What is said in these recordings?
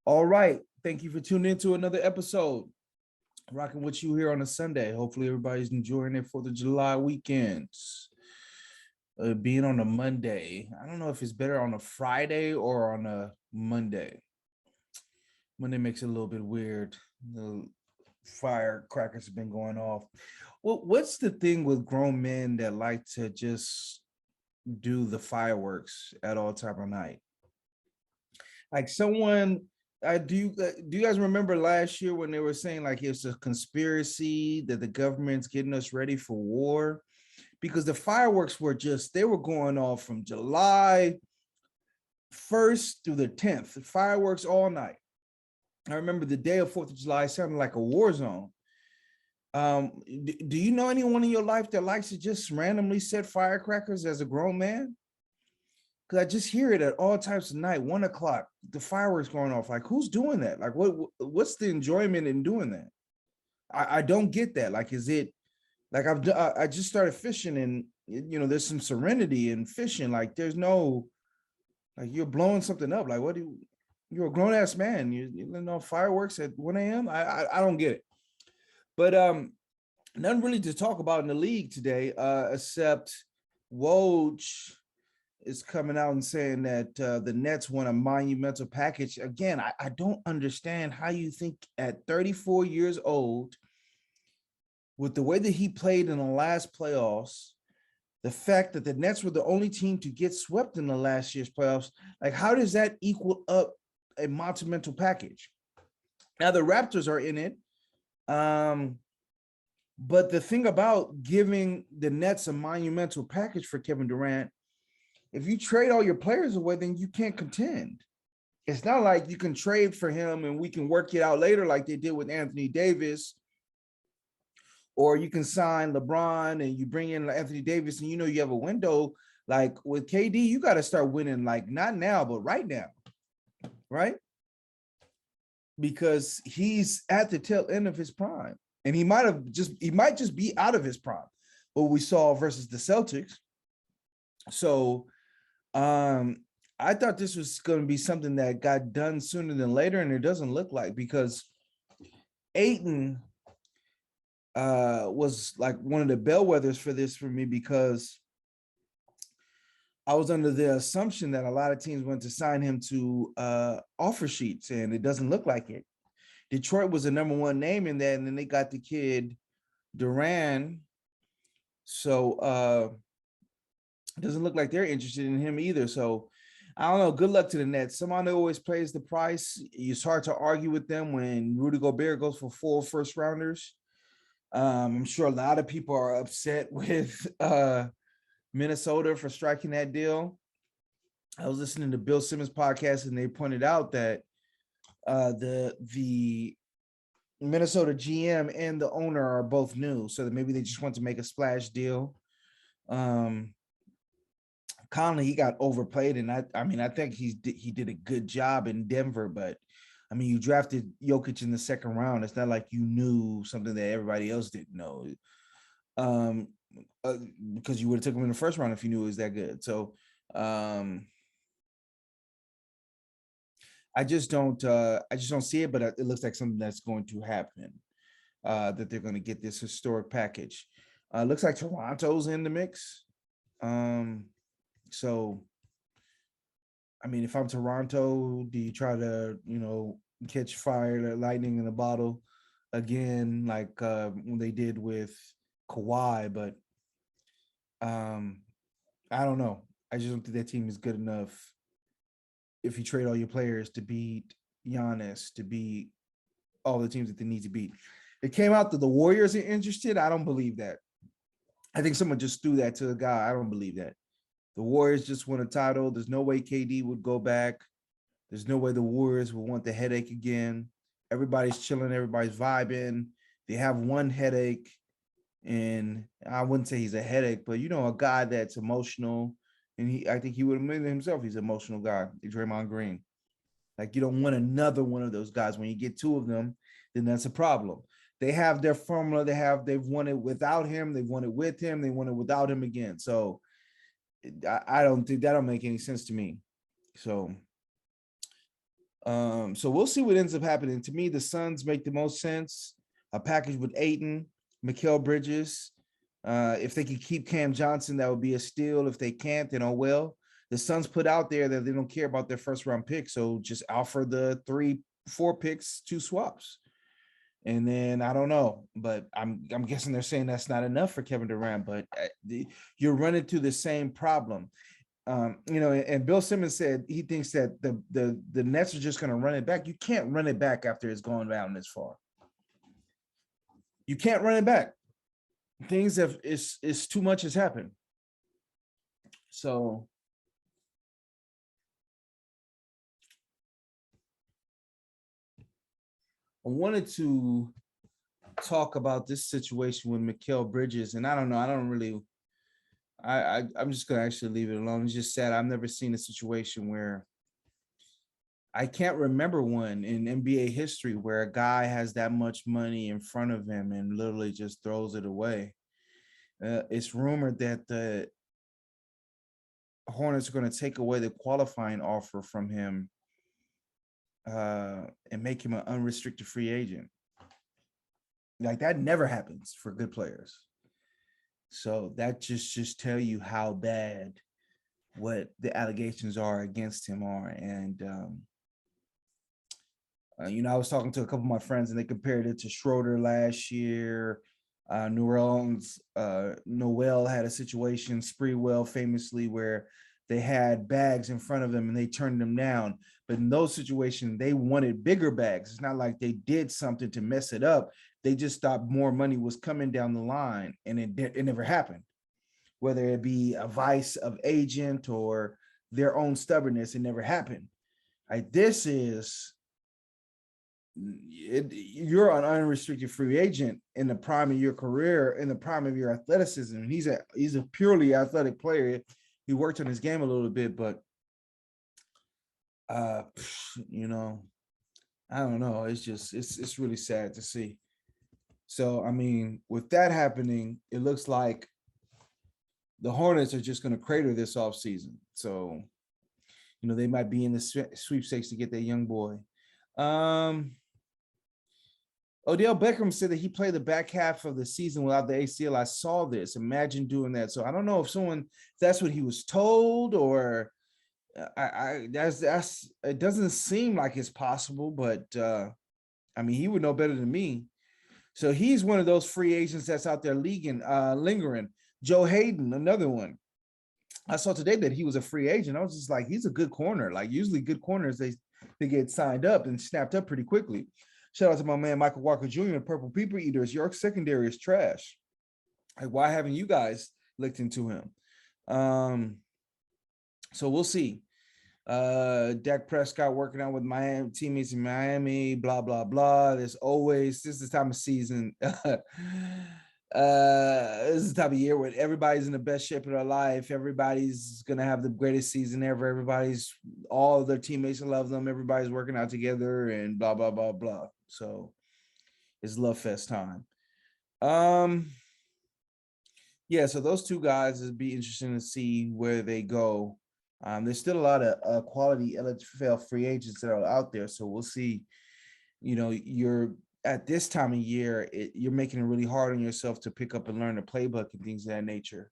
All right. Thank you for tuning in to another episode. Rocking with you here on a Sunday. Hopefully, everybody's enjoying it for the July weekends. Being on a Monday. I don't know if it's better on a Friday or on a Monday. Monday makes it a little bit weird. The firecrackers have been going off. Well, what's the thing with grown men that like to just do the fireworks at all time of night? Like someone, do you guys remember last year when they were saying like it's a conspiracy that the government's getting us ready for war? Because the fireworks were just they were going off from July 1st through the 10th. Fireworks all night. I remember the day of 4th of July sounded like a war zone. Do you know anyone in your life that likes to just randomly set firecrackers as a grown man? Because I just hear it at all times of night, 1 o'clock, the fireworks going off. Like, who's doing that? Like, what's the enjoyment in doing that? I don't get that. Like, is it like I just started fishing and there's some serenity in fishing. Like, there's no like you're blowing something up. Like, what do you're a grown ass man. You letting off fireworks at 1 a.m. I don't get it. But nothing really to talk about in the league today, except Woj is coming out and saying that the Nets want a monumental package. Again, I don't understand how you think at 34 years old, with the way that he played in the last playoffs, the fact that the Nets were the only team to get swept in the last year's playoffs, like how does that equal up a monumental package? Now the Raptors are in it. But the thing about giving the Nets a monumental package for Kevin Durant, if you trade all your players away, then you can't contend. It's not like you can trade for him and we can work it out later like they did with Anthony Davis, or you can sign LeBron and you bring in Anthony Davis and you have a window. Like with KD, you got to start winning, like not now, but right now, right? Because he's at the tail end of his prime. And he might just be out of his prime, what we saw versus the Celtics. So I thought this was going to be something that got done sooner than later, and it doesn't look like, because Ayton was like one of the bellwethers for this for me, because I was under the assumption that a lot of teams went to sign him to offer sheets, and it doesn't look like it. Detroit was the number one name in that, and then they got the kid Duran. So it doesn't look like they're interested in him either. So I don't know. Good luck to the Nets. Someone always pays the price. It's hard to argue with them when Rudy Gobert goes for 4 first rounders. I'm sure a lot of people are upset with Minnesota for striking that deal. I was listening to Bill Simmons' podcast, and they pointed out that the Minnesota GM and the owner are both new, so that maybe they just want to make a splash deal. Conley, he got overplayed, and I think he did a good job in Denver, but I mean, you drafted Jokic in the second round. It's not like you knew something that everybody else didn't know, because you would have took him in the first round if you knew it was that good. So I just don't see it, but it looks like something that's going to happen. That they're going to get this historic package. Looks like Toronto's in the mix. So, I mean, if I'm Toronto, do you try to, catch fire, lightning in a bottle again, like when they did with Kawhi? But I don't know. I just don't think that team is good enough if you trade all your players to beat Giannis, to beat all the teams that they need to beat. It came out that the Warriors are interested. I don't believe that. I think someone just threw that to a guy. I don't believe that. The Warriors just won a title. There's no way KD would go back. There's no way the Warriors will want the headache again. Everybody's chilling. Everybody's vibing. They have one headache, and I wouldn't say he's a headache, but a guy that's emotional, and I think he would admit himself he's an emotional guy, Draymond Green. Like, you don't want another one of those guys. When you get 2 of them, then that's a problem. They have their formula. They've won it without him. They've won it with him. They won it without him again. So I don't think that'll make any sense to me. So So we'll see what ends up happening. To me, the Suns make the most sense. A package with Ayton, Mikal Bridges. If they can keep Cam Johnson, that would be a steal. If they can't, then oh well. The Suns put out there that they don't care about their first round pick, so just offer the 3-4 picks, 2 swaps. And then I don't know, but I'm guessing they're saying that's not enough for Kevin Durant. But you're running through the same problem. And Bill Simmons said he thinks that the Nets are just going to run it back. You can't run it back after it's gone down this far. You can't run it back. Things have it's too much has happened. So I wanted to talk about this situation with Mikal Bridges, and I don't know. I don't really. I'm just gonna actually leave it alone. It's just sad. I've never seen a situation where I can't remember one in NBA history where a guy has that much money in front of him and literally just throws it away. It's rumored that the Hornets are going to take away the qualifying offer from him and make him an unrestricted free agent. Like that never happens for good players. So that just tell you how bad what the allegations are against him are. And I was talking to a couple of my friends and they compared it to Schroeder last year. Noel had a situation, Spreewell famously, where they had bags in front of them and they turned them down. But in those situations, they wanted bigger bags. It's not like they did something to mess it up. They just thought more money was coming down the line, and it never happened. Whether it be a vice of agent or their own stubbornness, it never happened. This is you're an unrestricted free agent in the prime of your career, in the prime of your athleticism. He's a purely athletic player. He worked on his game a little bit, but I don't know. It's just it's really sad to see. So I mean, with that happening, it looks like the Hornets are just going to crater this offseason. So they might be in the sweepstakes to get that young boy. Odell Beckham said that he played the back half of the season without the ACL. I saw this. Imagine doing that. So I don't know if that's what he was told, or that's it doesn't seem like it's possible, but I mean, he would know better than me. So he's one of those free agents that's out there lingering. Joe Hayden, another one. I saw today that he was a free agent. I was just like, he's a good corner. Like usually good corners, they get signed up and snapped up pretty quickly. Shout out to my man, Michael Walker Jr. and Purple People Eaters. York secondary is trash. Like, why haven't you guys looked into him? So we'll see. Dak Prescott working out with Miami teammates in Miami, blah, blah, blah. This is the time of season. This is the time of year where everybody's in the best shape of their life. Everybody's going to have the greatest season ever. All of their teammates love them. Everybody's working out together and blah, blah, blah, blah. So it's love fest time. Yeah, so those two guys, it'd be interesting to see where they go. There's still a lot of quality NFL free agents that are out there. So we'll see. You're at this time of year, you're making it really hard on yourself to pick up and learn the playbook and things of that nature.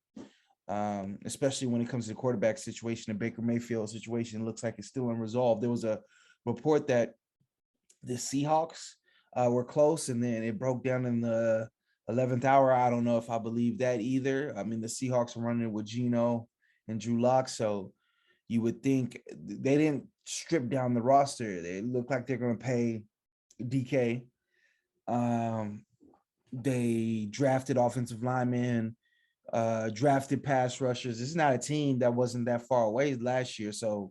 Especially when it comes to the quarterback situation, the Baker Mayfield situation looks like it's still unresolved. There was a report that the Seahawks were close, and then it broke down in the 11th hour. I don't know if I believe that either. I mean, the Seahawks are running with Geno and Drew Lock, so you would think they didn't strip down the roster. They look like they're going to pay DK. They drafted offensive linemen, drafted pass rushers. It's not a team that wasn't that far away last year. So,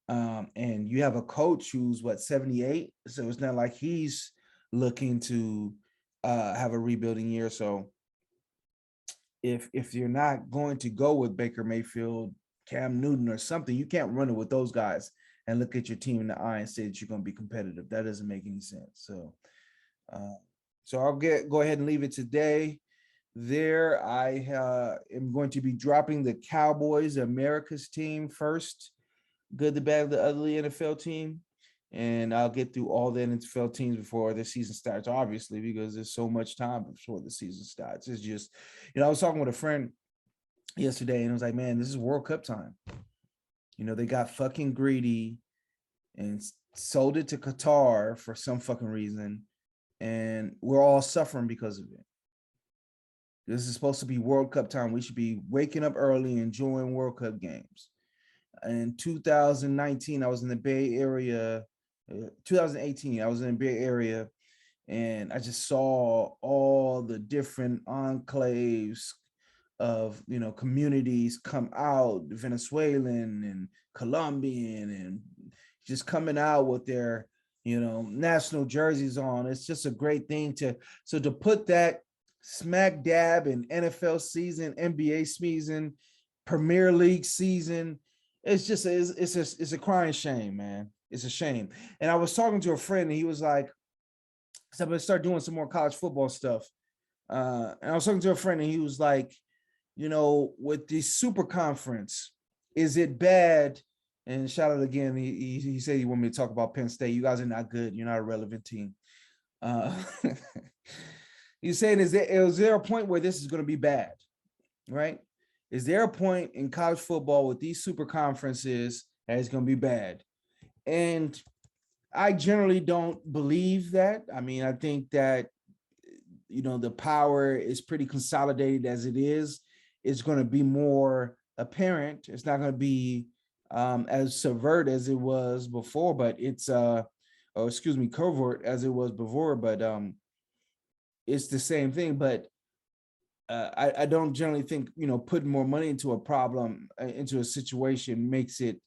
and you have a coach who's 78. So it's not like he's looking to have a rebuilding year. So if you're not going to go with Baker Mayfield, Cam Newton or something, you can't run it with those guys and look at your team in the eye and say that you're going to be competitive. That doesn't make any sense. So, I'll go ahead and leave it today. There, I am going to be dropping the Cowboys, America's team first. Good, the bad, the ugly NFL team. and I'll get through all the NFL teams before the season starts, obviously, because there's so much time before the season starts. It's just, I was talking with a friend yesterday, and I was like, man, this is World Cup time. They got fucking greedy and sold it to Qatar for some fucking reason, and we're all suffering because of it. This is supposed to be World Cup time. We should be waking up early, enjoying World Cup games. In 2019, I was in the Bay Area. 2018, I was in the Bay Area, and I just saw all the different enclaves of, communities come out, Venezuelan and Colombian, and just coming out with their, national jerseys on. It's just a great thing to put that smack dab in NFL season, NBA season, Premier League season. It's just, it's a crying shame, man. It's a shame. And I was talking to a friend, and he was like, because I'm going to start doing some more college football stuff. And I was talking to a friend, and he was like, with the super conference, is it bad? And shout out again, he said he wanted me to talk about Penn State. You guys are not good. You're not a relevant team. He's saying, is there a point where this is going to be bad, right? Is there a point in college football with these super conferences that it's going to be bad? And I generally don't believe that. I mean, I think that, the power is pretty consolidated as it is. It's going to be more apparent. It's not going to be as subvert as it was before, but it's, covert as it was before, but it's the same thing. But I don't generally think, putting more money into a problem, into a situation makes it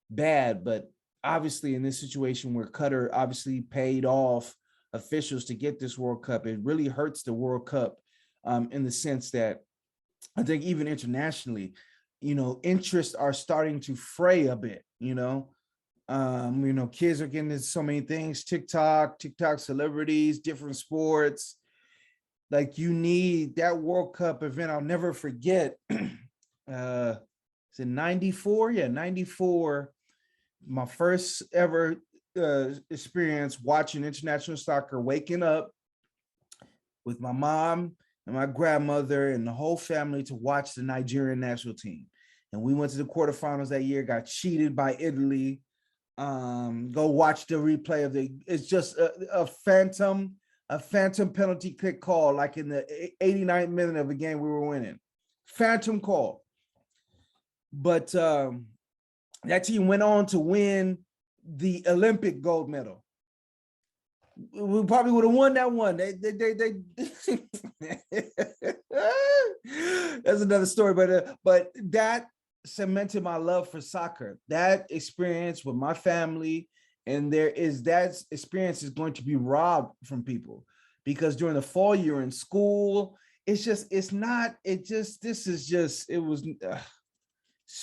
bad. But obviously in this situation where Qatar obviously paid off officials to get this World Cup, it really hurts the World Cup in the sense that I think even internationally, interests are starting to fray a bit, kids are getting into so many things, TikTok celebrities, different sports. Like, you need that World Cup event. I'll never forget. Is it 94? Yeah, 94. My first ever experience watching international soccer, waking up with my mom and my grandmother and the whole family to watch the Nigerian national team. And we went to the quarterfinals that year, got cheated by Italy. Go watch the replay of it's just a phantom penalty kick call, like in the 89th minute of a game we were winning. Phantom call. But that team went on to win the Olympic gold medal. We probably would have won that one. They that's another story. But that cemented my love for soccer. That experience with my family, and that experience is going to be robbed from people, because during the fall you're in school. It's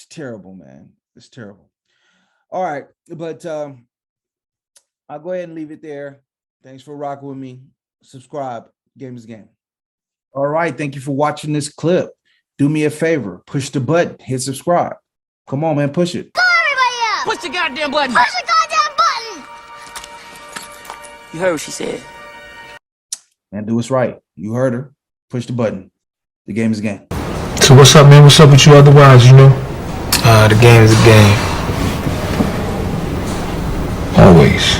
terrible, man. It's terrible. All right, but I'll go ahead and leave it there. Thanks for rocking with me. Subscribe. Game is game. All right, thank you for watching this clip. Do me a favor. Push the button. Hit subscribe. Come on, man. Push it. Call everybody up. Push the goddamn button. Push the goddamn button. You heard what she said. Man, do what's right. You heard her. Push the button. The game is game. So what's up, man? What's up with you otherwise, The game is a game. Always.